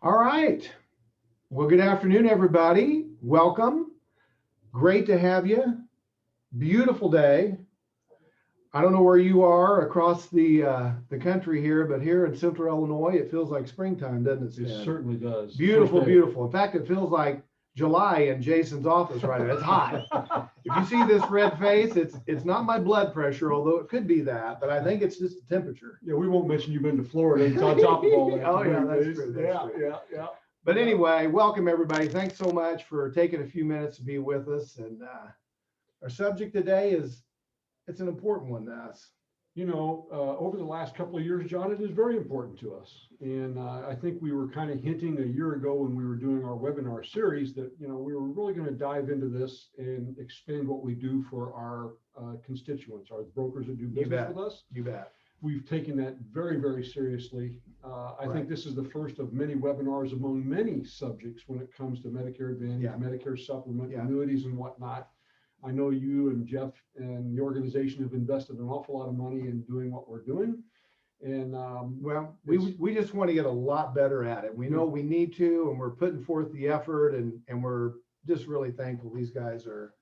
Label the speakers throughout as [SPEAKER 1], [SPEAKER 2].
[SPEAKER 1] All right. Well, good afternoon, everybody. Welcome. Great to have you. Beautiful day. I don't know where you are across the country here, but here in Central Illinois, it feels like springtime, doesn't it,
[SPEAKER 2] It
[SPEAKER 1] Stan?
[SPEAKER 2] certainly does.
[SPEAKER 1] Beautiful,
[SPEAKER 2] First day.
[SPEAKER 1] beautiful. In fact, it feels like July in Jason's office right now. It's hot. If you see this red face, it's not my blood pressure, although it could be that, but I think it's just the temperature.
[SPEAKER 2] Yeah, we won't mention you've been to Florida. It's on top of all that.
[SPEAKER 1] Oh, yeah, that's
[SPEAKER 2] Days.
[SPEAKER 1] true, that's
[SPEAKER 2] Yeah,
[SPEAKER 1] true.
[SPEAKER 2] yeah.
[SPEAKER 1] But anyway, welcome everybody. Thanks so much for taking a few minutes to be with us. And our subject today it's an important one to us.
[SPEAKER 2] You know, over the last couple of years, John, it is very important to us. And I think we were kind of hinting a year ago when we were doing our webinar series that, you know, we were really going to dive into this and expand what we do for our constituents, our brokers that do business with us.
[SPEAKER 1] You bet.
[SPEAKER 2] We've taken that very, very seriously. I
[SPEAKER 1] Right.
[SPEAKER 2] think this is the first of many webinars among many subjects when it comes to Medicare Advantage,
[SPEAKER 1] Yeah.
[SPEAKER 2] Medicare Supplement,
[SPEAKER 1] Yeah.
[SPEAKER 2] annuities and whatnot. I know you and Jeff and the organization have invested an awful lot of money in doing what we're doing. And
[SPEAKER 1] Well, we just want to get a lot better at it. We know we need to, and we're putting forth the effort, and we're just really thankful these guys are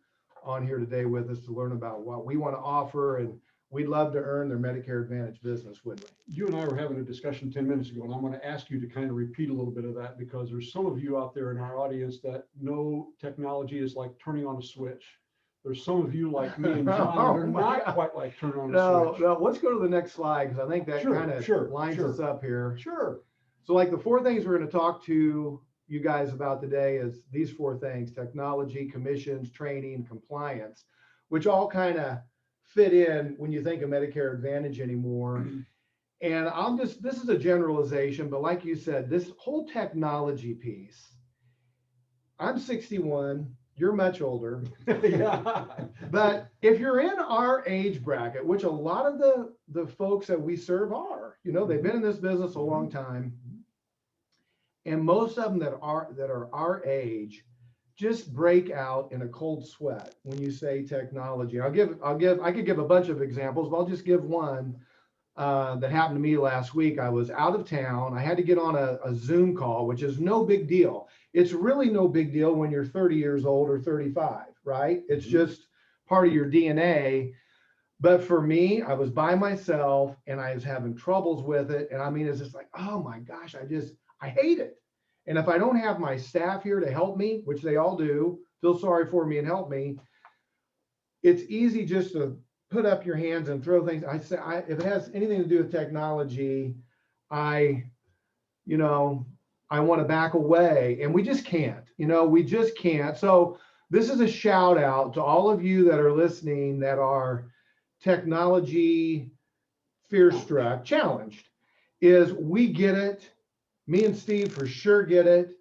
[SPEAKER 1] on here today with us to learn about what we want to offer, and we'd love to earn their Medicare Advantage business, wouldn't we?
[SPEAKER 2] you and I were having a discussion 10 minutes ago, and I'm going to ask you to kind of repeat a little bit of that because there's some of you out there in our audience that know technology is like turning on a switch. There's some of you like me and John that are not quite like turning on a switch.
[SPEAKER 1] No, let's go to the next slide because I think that kind of lines us up here.
[SPEAKER 2] Sure.
[SPEAKER 1] So like the four things we're going to talk to you guys about today is these four things: technology, commissions, training, compliance, which all kind of fit in when you think of Medicare Advantage anymore. And this is a generalization, but like you said, this whole technology piece, I'm 61. You're much older.
[SPEAKER 2] Yeah.
[SPEAKER 1] But if you're in our age bracket, which a lot of the folks that we serve are, you know, they've been in this business a long time. And most of them that are our age just break out in a cold sweat when you say technology. I could give a bunch of examples, but I'll just give one that happened to me last week. I was out of town. I had to get on a Zoom call, which is no big deal. It's really no big deal when you're 30 years old or 35, right? It's just part of your DNA. But for me, I was by myself and I was having troubles with it. And I mean, it's just like, oh my gosh, I hate it. And if I don't have my staff here to help me, which they all do, feel sorry for me and help me, it's easy just to put up your hands and throw things. If it has anything to do with technology, I want to back away, and we just can't, we just can't. So this is a shout out to all of you that are listening that are technology fear struck, challenged, is we get it. Me and Steve for sure get it.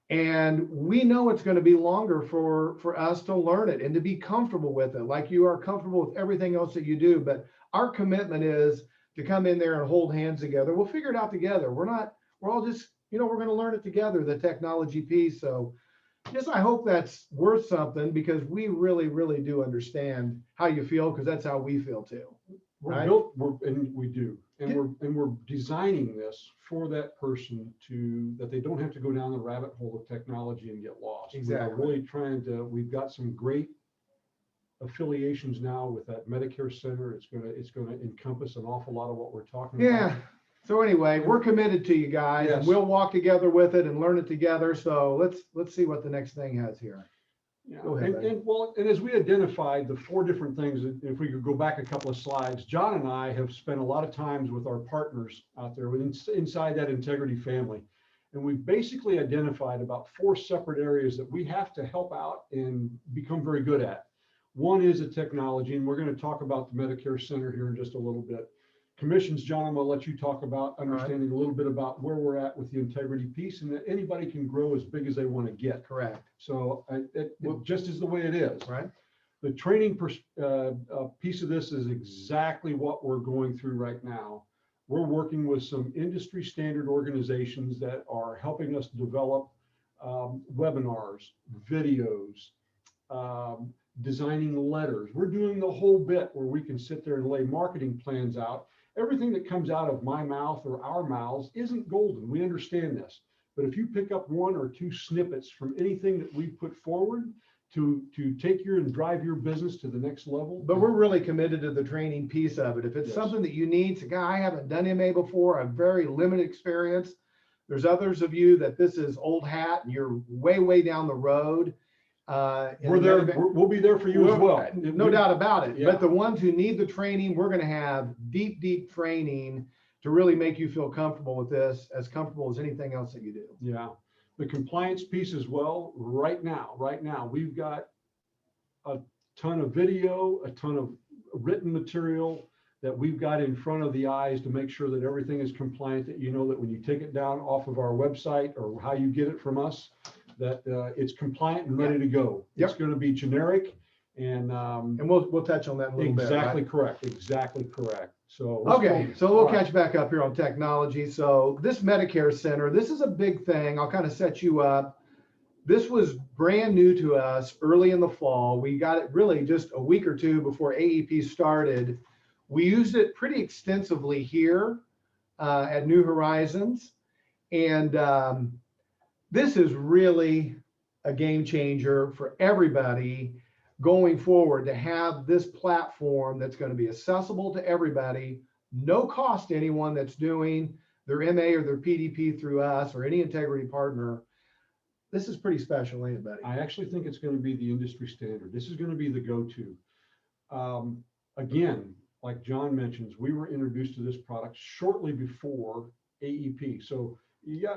[SPEAKER 1] And we know it's going to be longer for us to learn it and to be comfortable with it, like you are comfortable with everything else that you do. But our commitment is to come in there and hold hands together. We'll figure it out together. We're all just, we're going to learn it together, the technology piece. So I hope that's worth something because we really, really do understand how you feel, because that's how we feel too.
[SPEAKER 2] We're built, and we do. And we're designing this for that person that they don't have to go down the rabbit hole of technology and get lost.
[SPEAKER 1] Exactly.
[SPEAKER 2] We're really we've got some great affiliations now with that Medicare Center. It's going to encompass an awful lot of what we're talking about.
[SPEAKER 1] Yeah. So anyway, we're committed to you guys,
[SPEAKER 2] Yes.
[SPEAKER 1] and we'll walk together with it and learn it together. So let's see what the next thing has here.
[SPEAKER 2] Yeah.
[SPEAKER 1] Go ahead,
[SPEAKER 2] and as we identified the four different things, if we could go back a couple of slides, John and I have spent a lot of times with our partners out there inside that integrity family. And we've basically identified about four separate areas that we have to help out and become very good at. One is the technology, and we're going to talk about the Medicare Center here in just a little bit. Commissions, John, I'm going to let you talk about understanding a little bit about where we're at with the integrity piece, and that anybody can grow as big as they want to get.
[SPEAKER 1] Correct.
[SPEAKER 2] So it just is the way it is.
[SPEAKER 1] Right.
[SPEAKER 2] The training piece of this is exactly what we're going through right now. We're working with some industry standard organizations that are helping us develop webinars, videos, designing letters. We're doing the whole bit where we can sit there and lay marketing plans out. Everything that comes out of my mouth or our mouths isn't golden. We understand this. But if you pick up 1 or 2 snippets from anything that we put forward to take your and drive your business to the next level.
[SPEAKER 1] But we're really committed to the training piece of it. If it's
[SPEAKER 2] Yes.
[SPEAKER 1] something that you need, say, "Guy, I haven't done MA before, I have very limited experience." There's others of you that this is old hat and you're way down the road.
[SPEAKER 2] We're there. We'll be there for you as well.
[SPEAKER 1] No doubt about it.
[SPEAKER 2] Yeah.
[SPEAKER 1] But the ones who need the training, we're going to have deep training to really make you feel comfortable with this, as comfortable as anything else that you do.
[SPEAKER 2] Yeah. The compliance piece as well. Right now, we've got a ton of video, a ton of written material that we've got in front of the eyes to make sure that everything is compliant, that you know that when you take it down off of our website or how you get it from us, that it's compliant and ready to go.
[SPEAKER 1] Yep.
[SPEAKER 2] It's going to be generic and
[SPEAKER 1] we'll touch on that in a little bit.
[SPEAKER 2] exactly
[SPEAKER 1] Right?
[SPEAKER 2] correct. Exactly correct. So
[SPEAKER 1] Okay, so we'll
[SPEAKER 2] All right.
[SPEAKER 1] catch back up here on technology. So this Medicare Center, this is a big thing. I'll kind of set you up. This was brand new to us early in the fall. We got it really just a week or two before AEP started. We used it pretty extensively here at New Horizons. And this is really a game changer for everybody going forward, to have this platform that's going to be accessible to everybody, no cost to anyone that's doing their MA or their PDP through us or any integrity partner. This is pretty special, ain't it, buddy?
[SPEAKER 2] I actually think it's going to be the industry standard. This is going to be the go-to. Again, like John mentions, we were introduced to this product shortly before AEP. So yeah,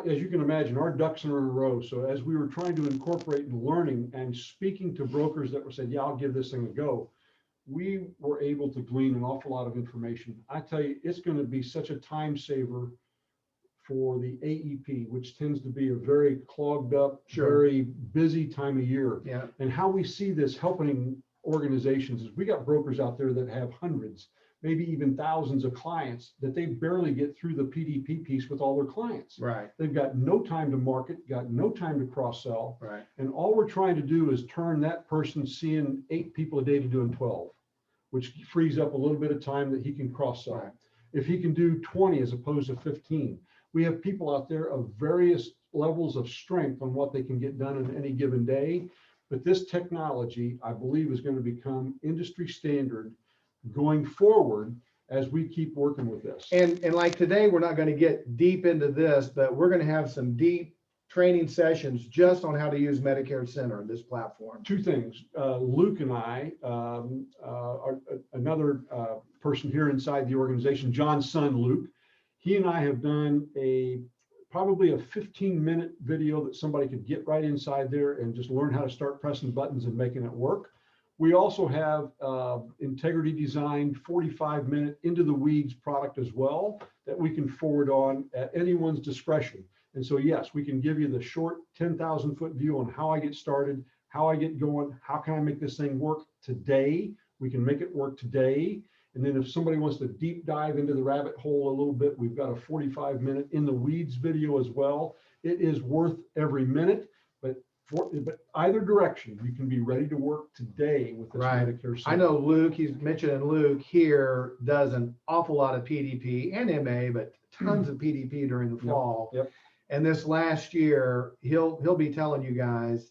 [SPEAKER 2] as you can imagine, our ducks are in a row. So as we were trying to incorporate and learning and speaking to brokers that were saying, yeah, I'll give this thing a go, we were able to glean an awful lot of information. I tell you, it's going to be such a time saver for the AEP, which tends to be a very clogged up, very busy time of year.
[SPEAKER 1] Yeah.
[SPEAKER 2] And how we see this helping organizations is we got brokers out there that have hundreds, maybe even thousands of clients that they barely get through the PDP piece with all their clients.
[SPEAKER 1] Right.
[SPEAKER 2] They've got no time to market, got no time to cross sell.
[SPEAKER 1] Right.
[SPEAKER 2] And all we're trying to do is turn that person seeing 8 people a day to doing 12, which frees up a little bit of time that he can cross sell.
[SPEAKER 1] Right.
[SPEAKER 2] If he can do 20 as opposed to 15, we have people out there of various levels of strength on what they can get done in any given day. But this technology, I believe, is going to become industry standard going forward as we keep working with this.
[SPEAKER 1] And like today, we're not going to get deep into this, but we're going to have some deep training sessions just on how to use Medicare Center, this platform.
[SPEAKER 2] 2 things. Luke and I, another person here inside the organization, John's son, Luke, he and I have done probably a 15-minute video that somebody could get right inside there and just learn how to start pressing buttons and making it work. We also have Integrity designed 45-minute into the weeds product as well that we can forward on at anyone's discretion. And so, yes, we can give you the short 10,000-foot view on how I get started, how I get going, how can I make this thing work today? We can make it work today. And then if somebody wants to deep dive into the rabbit hole a little bit, we've got a 45-minute in the weeds video as well. It is worth every minute, but either direction, you can be ready to work today with this Medicare Center.
[SPEAKER 1] I know Luke, he's mentioning Luke here, does an awful lot of PDP and MA, but tons of PDP during the fall.
[SPEAKER 2] Yep.
[SPEAKER 1] And this last year, he'll be telling you guys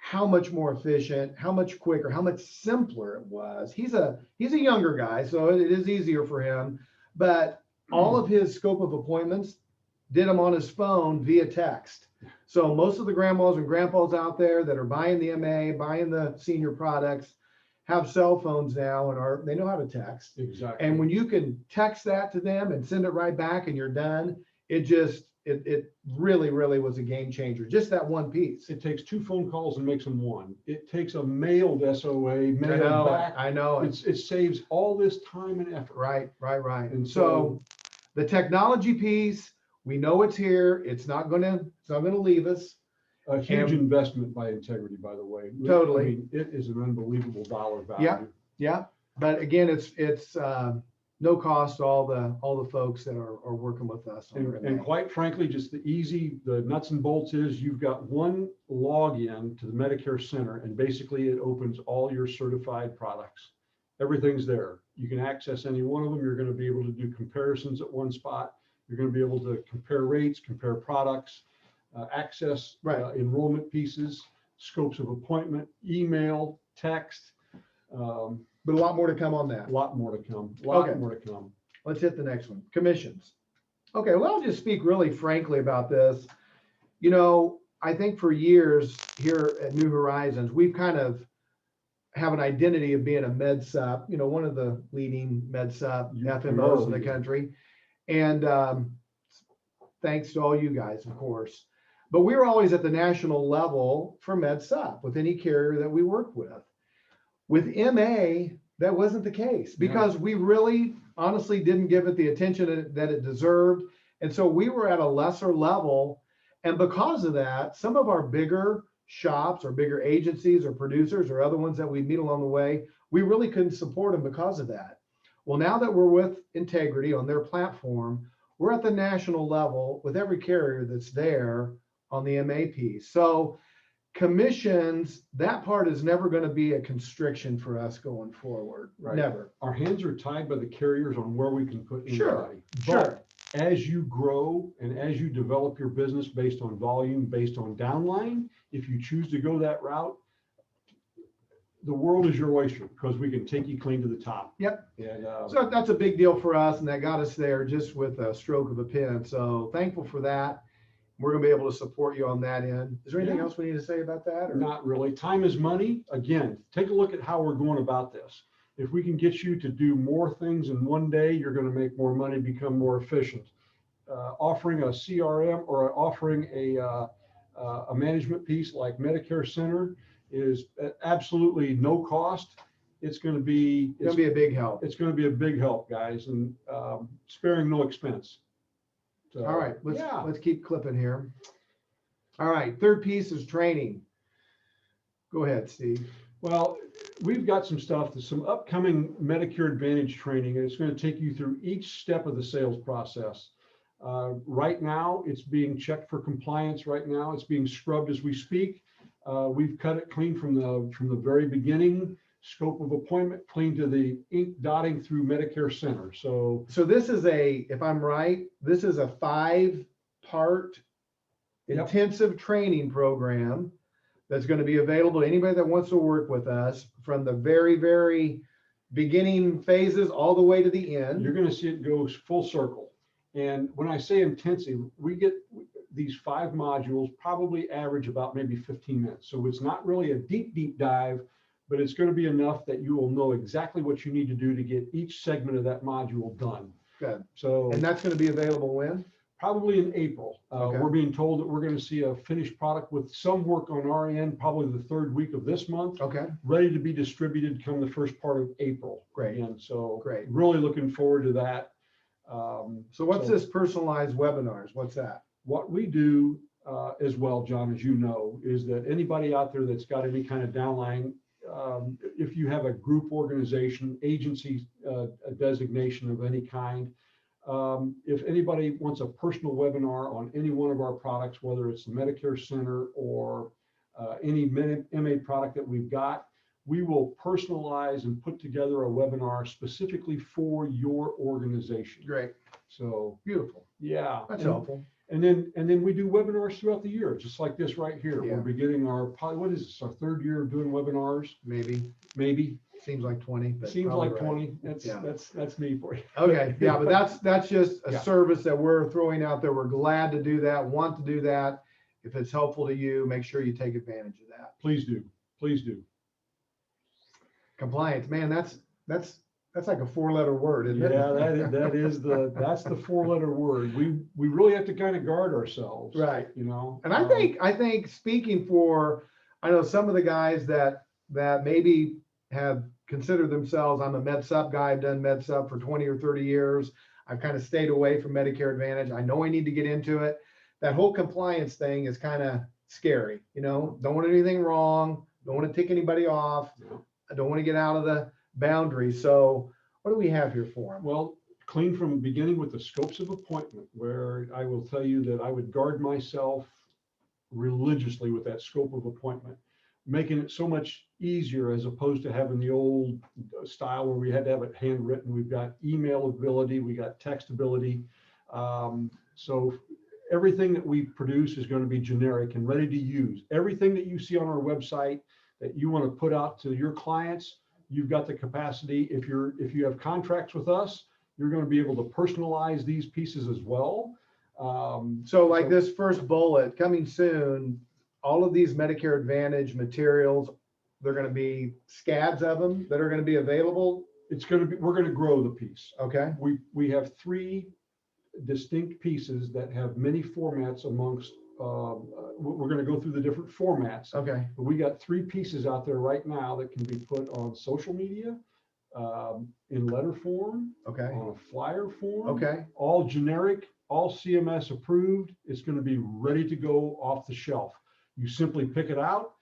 [SPEAKER 1] how much more efficient, how much quicker, how much simpler it was. He's a younger guy, so it is easier for him. But all of his scope of appointments did them on his phone via text. So most of the grandmas and grandpas out there that are buying the MA, buying the senior products, have cell phones now and they know how to text.
[SPEAKER 2] Exactly.
[SPEAKER 1] And when you can text that to them and send it right back and you're done, it really was a game changer. Just that one piece.
[SPEAKER 2] It takes 2 phone calls and makes them 1. It takes a mailed SOA, mailed back.
[SPEAKER 1] I know.
[SPEAKER 2] It saves all this time and effort.
[SPEAKER 1] Right.
[SPEAKER 2] And
[SPEAKER 1] so the technology piece, we know it's here. It's not gonna leave us.
[SPEAKER 2] A huge investment by Integrity, by the way.
[SPEAKER 1] Totally.
[SPEAKER 2] I mean, it is an unbelievable dollar value.
[SPEAKER 1] Yeah. But again, it's no cost to all the folks that are working with us.
[SPEAKER 2] And quite frankly, just the nuts and bolts is you've got one login to the Medicare Center, and basically it opens all your certified products. Everything's there. You can access any one of them. You're going to be able to do comparisons at one spot. You're going to be able to compare rates, compare products, access enrollment pieces, scopes of appointment, email, text.
[SPEAKER 1] But a lot more to come on that.
[SPEAKER 2] A lot more to come. A lot
[SPEAKER 1] Okay.
[SPEAKER 2] more to come.
[SPEAKER 1] Let's hit the next one. Commissions. Okay, well, I'll just speak really frankly about this. You know, I think for years here at New Horizons, we've kind of have an identity of being a med sup, you know, one of the leading med sup FMOs in the country. And thanks to all you guys, of course. But we were always at the national level for med sup with any carrier that we worked with. With MA, that wasn't the case because we really honestly didn't give it the attention that it deserved. And so we were at a lesser level. And because of that, some of our bigger shops or bigger agencies or producers or other ones that we meet along the way, we really couldn't support them because of that. Well, now that we're with Integrity on their platform, we're at the national level with every carrier that's there on the MA piece. So commissions, that part is never going to be a constriction for us going forward.
[SPEAKER 2] Right.
[SPEAKER 1] Never.
[SPEAKER 2] Our hands are tied by the carriers on where we can put anybody.
[SPEAKER 1] Sure.
[SPEAKER 2] As you grow and as you develop your business based on volume, based on downline, if you choose to go that route, the world is your oyster because we can take you clean to the top.
[SPEAKER 1] Yep.
[SPEAKER 2] And,
[SPEAKER 1] so that's a big deal for us, and that got us there just with a stroke of a pen. So thankful for that. We're going to be able to support you on that end. Is there anything else we need to say about that? Or?
[SPEAKER 2] Not really. Time is money. Again, take a look at how we're going about this. If we can get you to do more things in one day, you're going to make more money, become more efficient. Offering a CRM or offering a management piece like Medicare Center is absolutely no cost. It's going to be
[SPEAKER 1] a big help.
[SPEAKER 2] It's going to be a big help, guys, and sparing no expense. So,
[SPEAKER 1] all right, let's keep clipping here. All right, third piece is training. Go ahead, Steve.
[SPEAKER 2] Well, we've got some stuff, some upcoming Medicare Advantage training, and it's going to take you through each step of the sales process. Right now, it's being checked for compliance. Right now, it's being scrubbed as we speak. We've cut it clean from the very beginning. Scope of appointment, clean to the ink dotting through Medicare Center. So
[SPEAKER 1] this is if I'm right, this is a 5-part intensive training program that's going to be available to anybody that wants to work with us from the very, very beginning phases all the way to the end.
[SPEAKER 2] You're going to see it goes full circle. And when I say intensive, we get these 5 modules probably average about maybe 15 minutes. So it's not really a deep dive, but it's going to be enough that you will know exactly what you need to do to get each segment of that module done.
[SPEAKER 1] Good.
[SPEAKER 2] So,
[SPEAKER 1] and that's going to be available when?
[SPEAKER 2] Probably in April.
[SPEAKER 1] Okay.
[SPEAKER 2] We're being told that we're going to see a finished product with some work on our end, probably the 3rd week of this month.
[SPEAKER 1] Okay.
[SPEAKER 2] Ready to be distributed come the first part of April.
[SPEAKER 1] Great.
[SPEAKER 2] And so
[SPEAKER 1] great.
[SPEAKER 2] Really looking forward to that.
[SPEAKER 1] So what's this personalized webinars? What's that?
[SPEAKER 2] What we do as well, John, as you know, is that anybody out there that's got any kind of downline, if you have a group organization, agency a designation of any kind, if anybody wants a personal webinar on any one of our products, whether it's the Medicare Center or any MA product that we've got, we will personalize and put together a webinar specifically for your organization.
[SPEAKER 1] Great.
[SPEAKER 2] So
[SPEAKER 1] beautiful.
[SPEAKER 2] Yeah.
[SPEAKER 1] That's helpful.
[SPEAKER 2] And then we do webinars throughout the year, just like this right here.
[SPEAKER 1] Yeah.
[SPEAKER 2] We're beginning what is this, our 3rd year of doing webinars? Maybe.
[SPEAKER 1] Seems like 20. But
[SPEAKER 2] seems like
[SPEAKER 1] right.
[SPEAKER 2] 20. That's me for you.
[SPEAKER 1] Okay. Yeah, but that's just a service that we're throwing out there. We're glad to do that, want to do that. If it's helpful to you, make sure you take advantage of that.
[SPEAKER 2] Please do. Please do.
[SPEAKER 1] Compliance, man, that's like a 4-letter word, isn't it?
[SPEAKER 2] Yeah, that's the 4-letter word. We really have to kind of guard ourselves.
[SPEAKER 1] Right.
[SPEAKER 2] You know.
[SPEAKER 1] And I think speaking for, I know some of the guys that maybe have considered themselves, I'm a med sup guy, I've done med sup for 20 or 30 years. I've kind of stayed away from Medicare Advantage. I know I need to get into it. That whole compliance thing is kind of scary, you know, don't want anything wrong. Don't want to tick anybody off.
[SPEAKER 2] No.
[SPEAKER 1] I don't want to get out of the boundaries. So what do we have here for them?
[SPEAKER 2] Well, clean from beginning with the scopes of appointment, where I will tell you that I would guard myself religiously with that scope of appointment, making it so much easier as opposed to having the old style where we had to have it handwritten. We've got email ability, we got text ability. So everything that we produce is going to be generic and ready to use. Everything that you see on our website that you want to put out to your clients, you've got the capacity. If you have contracts with us, you're going to be able to personalize these pieces as well.
[SPEAKER 1] So like this first bullet coming soon, all of these Medicare Advantage materials, they're going to be scads of them that are going to be available.
[SPEAKER 2] We're going to grow the piece.
[SPEAKER 1] Okay.
[SPEAKER 2] We have 3 distinct pieces that have many formats amongst, we're going to go through the different formats.
[SPEAKER 1] Okay.
[SPEAKER 2] But we got 3 pieces out there right now that can be put on social media, in letter form,
[SPEAKER 1] Okay.
[SPEAKER 2] on a flyer form,
[SPEAKER 1] Okay.
[SPEAKER 2] all generic, all CMS approved. It's going to be ready to go off the shelf. You simply pick it out,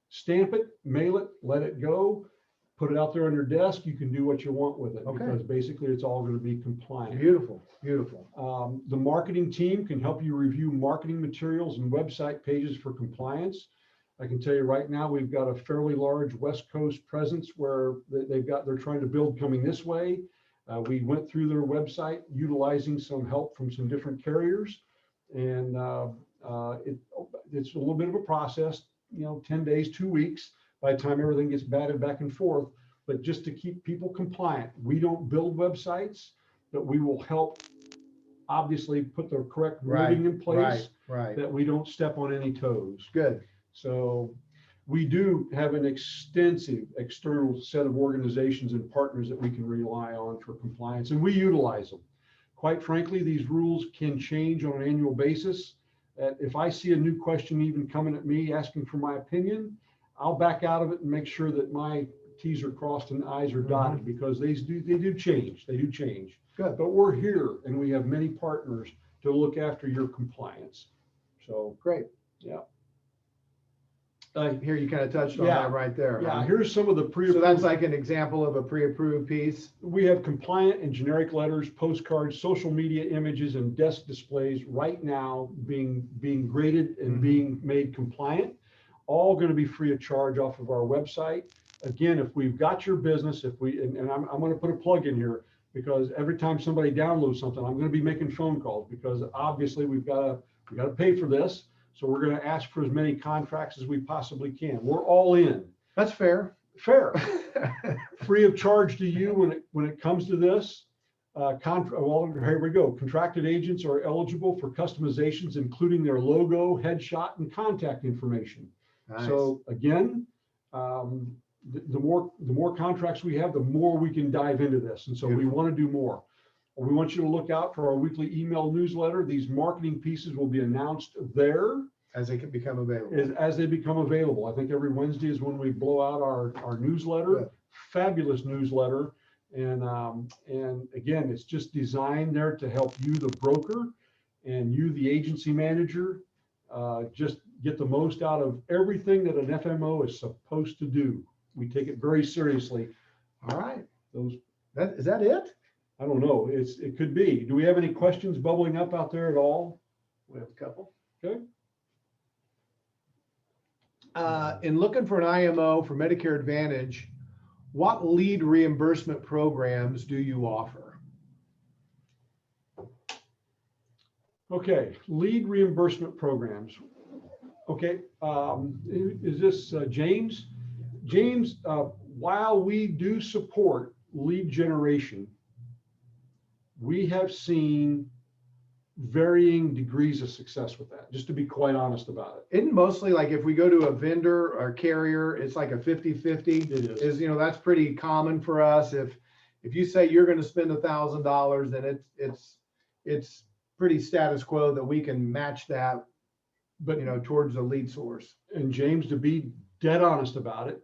[SPEAKER 2] stamp it, mail it, let it go, put it out there on your desk. You can do what you want with it,
[SPEAKER 1] Okay.
[SPEAKER 2] because basically it's all going to be compliant.
[SPEAKER 1] Beautiful. Beautiful.
[SPEAKER 2] The marketing team can help you review marketing materials and website pages for compliance. I can tell you right now, we've got a fairly large West Coast presence where they're trying to build coming this way. We went through their website utilizing some help from some different carriers, and it's a little bit of a process, 10 days, 2 weeks by the time everything gets batted back and forth. But just to keep people compliant, we don't build websites, but we will help obviously put the correct wording in place,
[SPEAKER 1] Right.
[SPEAKER 2] that we don't step on any toes.
[SPEAKER 1] Good.
[SPEAKER 2] So we do have an extensive external set of organizations and partners that we can rely on for compliance, and we utilize them. Quite frankly, these rules can change on an annual basis. If I see a new question even coming at me asking for my opinion, I'll back out of it and make sure that my T's are crossed and I's are dotted, because they do change. They do change.
[SPEAKER 1] Good.
[SPEAKER 2] But we're here, and we have many partners to look after your compliance. So
[SPEAKER 1] Great.
[SPEAKER 2] yeah.
[SPEAKER 1] Here you kind of touched on that right there.
[SPEAKER 2] Yeah, here's some of the pre-approved.
[SPEAKER 1] So that's like an example of a pre-approved piece.
[SPEAKER 2] We have compliant and generic letters, postcards, social media images, and desk displays right now being graded and being made compliant, all going to be free of charge off of our website. Again, if we've got your business, and I'm going to put a plug in here, because every time somebody downloads something, I'm going to be making phone calls, because obviously we've got to pay for this. So we're going to ask for as many contracts as we possibly can. We're all in.
[SPEAKER 1] That's fair.
[SPEAKER 2] Fair. Free of charge to you when it comes to this. Well, here we go. Contracted agents are eligible for customizations, including their logo, headshot, and contact information.
[SPEAKER 1] Nice.
[SPEAKER 2] So again, the more contracts we have, the more we can dive into this. And so we want to do more. We want you to look out for our weekly email newsletter. These marketing pieces will be announced there
[SPEAKER 1] as they can become available.
[SPEAKER 2] As they become available. I think every Wednesday is when we blow out our newsletter.
[SPEAKER 1] Good.
[SPEAKER 2] Fabulous newsletter. And again, it's just designed there to help you, the broker, and you, the agency manager, just get the most out of everything that an FMO is supposed to do. We take it very seriously.
[SPEAKER 1] All right.
[SPEAKER 2] Is
[SPEAKER 1] that it?
[SPEAKER 2] I don't know. It could be. Do we have any questions bubbling up out there at all?
[SPEAKER 1] We have a couple.
[SPEAKER 2] Okay.
[SPEAKER 1] In looking for an IMO for Medicare Advantage, what lead reimbursement programs do you offer?
[SPEAKER 2] Okay, lead reimbursement programs. Okay, is this James? James, while we do support lead generation, we have seen varying degrees of success with that, just to be quite honest about it.
[SPEAKER 1] Isn't mostly like if we go to a vendor or carrier, it's like a 50-50?
[SPEAKER 2] It is.
[SPEAKER 1] That's pretty common for us. If you say you're going to spend $1,000, then it's pretty status quo that we can match that, but towards a lead source.
[SPEAKER 2] And James, to be dead honest about it,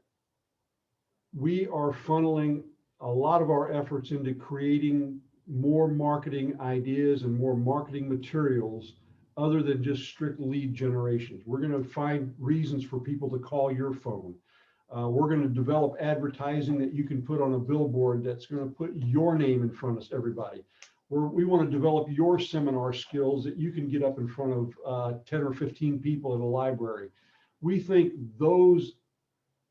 [SPEAKER 2] we are funneling a lot of our efforts into creating more marketing ideas and more marketing materials other than just strict lead generations. We're going to find reasons for people to call your phone. We're going to develop advertising that you can put on a billboard that's going to put your name in front of everybody. We want to develop your seminar skills that you can get up in front of 10 or 15 people at a library. We think those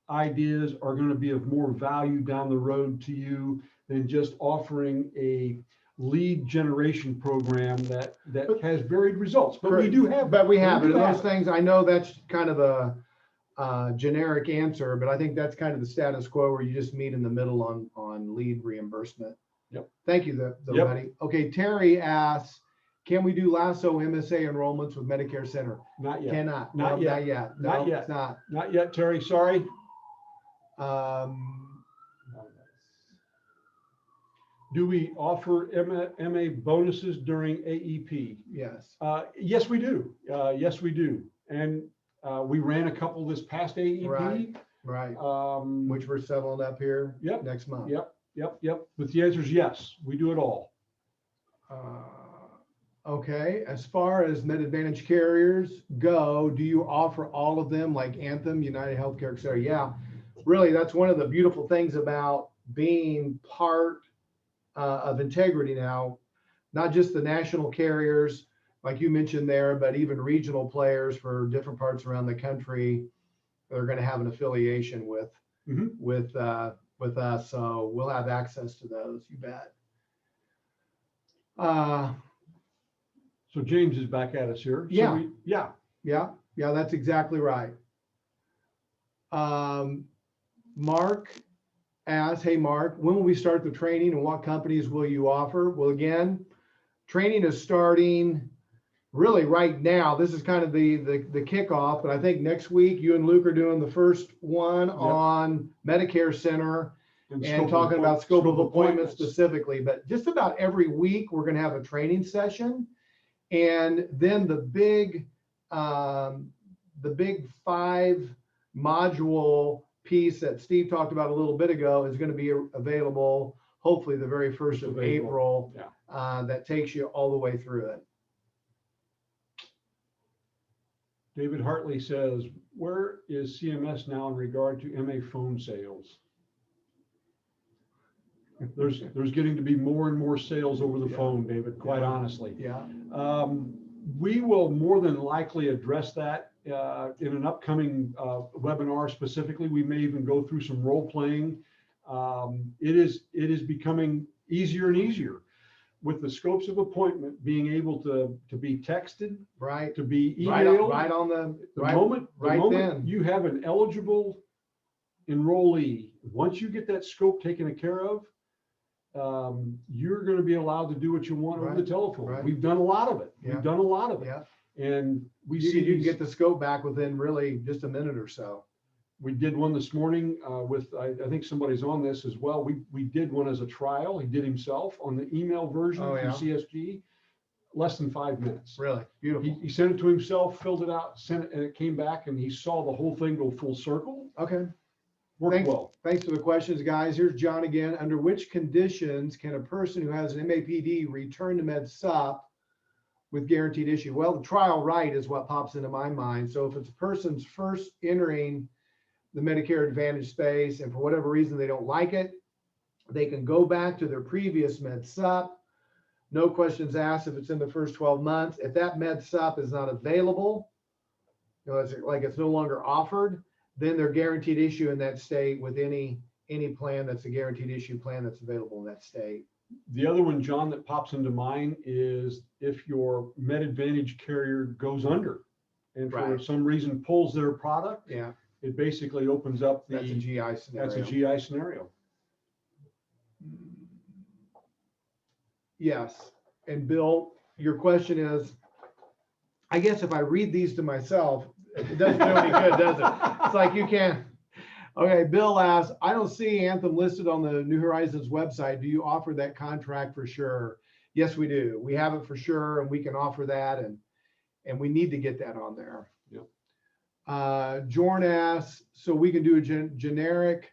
[SPEAKER 2] ideas are going to be of more value down the road to you than just offering a lead generation program that has varied results, but we do have.
[SPEAKER 1] But we have it.
[SPEAKER 2] do
[SPEAKER 1] And
[SPEAKER 2] have
[SPEAKER 1] those things, I know that's kind of a generic answer, but I think that's kind of the status quo where you just meet in the middle on lead reimbursement.
[SPEAKER 2] Yep.
[SPEAKER 1] Thank you, though,
[SPEAKER 2] Yep.
[SPEAKER 1] buddy. Okay, Terry asks, can we do lasso MSA enrollments with Medicare Center?
[SPEAKER 2] Not yet.
[SPEAKER 1] Cannot.
[SPEAKER 2] Not
[SPEAKER 1] No,
[SPEAKER 2] yet.
[SPEAKER 1] Not yet.
[SPEAKER 2] Not
[SPEAKER 1] No,
[SPEAKER 2] yet.
[SPEAKER 1] It's not.
[SPEAKER 2] Not yet, Terry. Sorry. Do we offer MA bonuses during AEP?
[SPEAKER 1] Yes.
[SPEAKER 2] Yes, we do. Yes, we do. And we ran a couple this past AEP.
[SPEAKER 1] Right.
[SPEAKER 2] Um,
[SPEAKER 1] Which we're settling up here
[SPEAKER 2] Yep.
[SPEAKER 1] next month.
[SPEAKER 2] Yep. But the answer is yes, we do it all.
[SPEAKER 1] Okay, as far as Med Advantage carriers go, do you offer all of them like Anthem, United Healthcare, et cetera? Yeah, really, that's one of the beautiful things about being part of Integrity now, not just the national carriers, like you mentioned there, but even regional players for different parts around the country that are going to have an affiliation with us. So we'll have access to those, you bet.
[SPEAKER 2] So James is back at us here.
[SPEAKER 1] Yeah.
[SPEAKER 2] So
[SPEAKER 1] Yeah, that's exactly right. Mark asks, hey, Mark, when will we start the training and what companies will you offer? Well, again, training is starting really right now. This is kind of the kickoff, but I think next week you and Luke are doing the first one on Medicare Center and talking about scope of appointments specifically. But just about every week, we're going to have a training session. And then the big 5 module piece that Steve talked about a little bit ago is going to be available, hopefully the very 1st of April. That takes you all the way through it.
[SPEAKER 2] David Hartley says, where is CMS now in regard to MA phone sales? There's getting to be more and more sales over the phone, David, quite honestly. We will more than likely address that in an upcoming webinar specifically. We may even go through some role playing. It is becoming easier and easier with the scopes of appointment being able to be texted,
[SPEAKER 1] right,
[SPEAKER 2] to be emailed,
[SPEAKER 1] right on the
[SPEAKER 2] moment
[SPEAKER 1] then
[SPEAKER 2] you have an eligible enrollee. Once you get that scope taken care of, you're going to be allowed to do what you want over the telephone. We've done a lot of it. We've done a lot of it. And you
[SPEAKER 1] can get the scope back within really just a minute or so.
[SPEAKER 2] We did one this morning with, I think somebody's on this as well. We did one as a trial. He did himself on the email version through CSG, less than 5 minutes.
[SPEAKER 1] Really beautiful.
[SPEAKER 2] He sent it to himself, filled it out, sent it, and it came back, and he saw the whole thing go full circle.
[SPEAKER 1] Okay.
[SPEAKER 2] Worked well.
[SPEAKER 1] Thanks for the questions, guys. Here's John again. Under which conditions can a person who has an MAPD return to Med Sup with guaranteed issue? Well, the trial right is what pops into my mind. So if it's a person's first entering the Medicare Advantage space and for whatever reason they don't like it, they can go back to their previous Med Sup. No questions asked if it's in the first 12 months. If that Med Sup is not available, it's like it's no longer offered, then they're guaranteed issue in that state with any plan that's a guaranteed issue plan that's available in that state.
[SPEAKER 2] The other one, John, that pops into mind is if your Med Advantage carrier goes under and for some reason pulls their product, it basically opens up
[SPEAKER 1] that's a GI scenario.
[SPEAKER 2] That's a GI scenario.
[SPEAKER 1] Yes. And Bill, your question is, I guess if I read these to myself, it doesn't do any good, does it? It's like you can't. Okay, Bill asks, I don't see Anthem listed on the New Horizons website. Do you offer that contract for sure? Yes, we do. We have it for sure, and we can offer that, and we need to get that on there. Jorn asks, so we can do a generic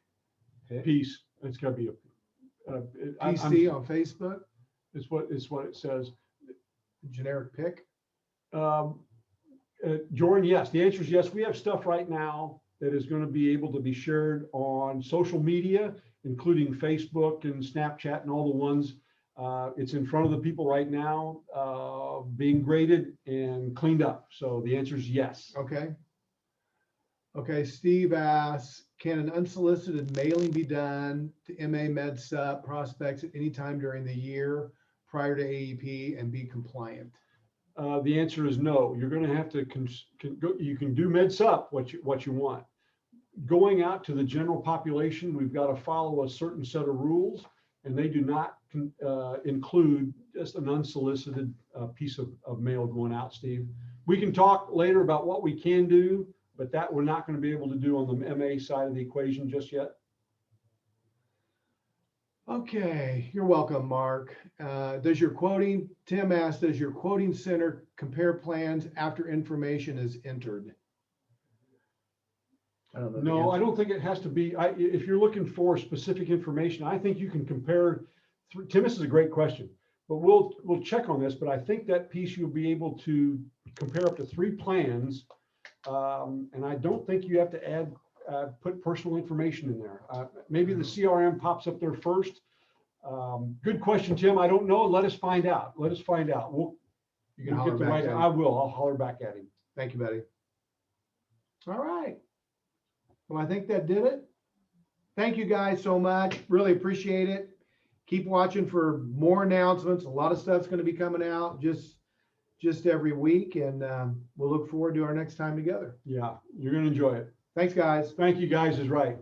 [SPEAKER 2] piece. It's got to be a
[SPEAKER 1] PC on Facebook.
[SPEAKER 2] It's what it says.
[SPEAKER 1] Generic pick.
[SPEAKER 2] Jordan, yes. The answer is yes. We have stuff right now that is going to be able to be shared on social media, including Facebook and Snapchat and all the ones. It's in front of the people right now, being graded and cleaned up. So the answer is yes.
[SPEAKER 1] Okay, Steve asks, can an unsolicited mailing be done to MA Med Sup prospects at any time during the year prior to AEP and be compliant?
[SPEAKER 2] The answer is no. You're going to have to you can do MedSup what you want. Going out to the general population, we've got to follow a certain set of rules, and they do not include just an unsolicited piece of mail going out, Steve. We can talk later about what we can do, but that we're not going to be able to do on the MA side of the equation just yet.
[SPEAKER 1] Okay, you're welcome, Mark. Tim asked, does your quoting center compare plans after information is entered? I don't know.
[SPEAKER 2] No, I don't think it has to be. If you're looking for specific information, I think you can compare. Tim, this is a great question, but we'll check on this. But I think that piece you'll be able to compare up to 3 plans, and I don't think you have to add put personal information in there. Maybe the CRM pops up there first. Good question, Tim. I don't know. Let us find out. Let us find out. You can get the right. I will. I'll holler back at him.
[SPEAKER 1] Thank you, buddy. All right. Well, I think that did it. Thank you guys so much. Really appreciate it. Keep watching for more announcements. A lot of stuff's going to be coming out just every week, and we'll look forward to our next time together.
[SPEAKER 2] Yeah, you're going to enjoy it.
[SPEAKER 1] Thanks, guys.
[SPEAKER 2] Thank you, guys, is right.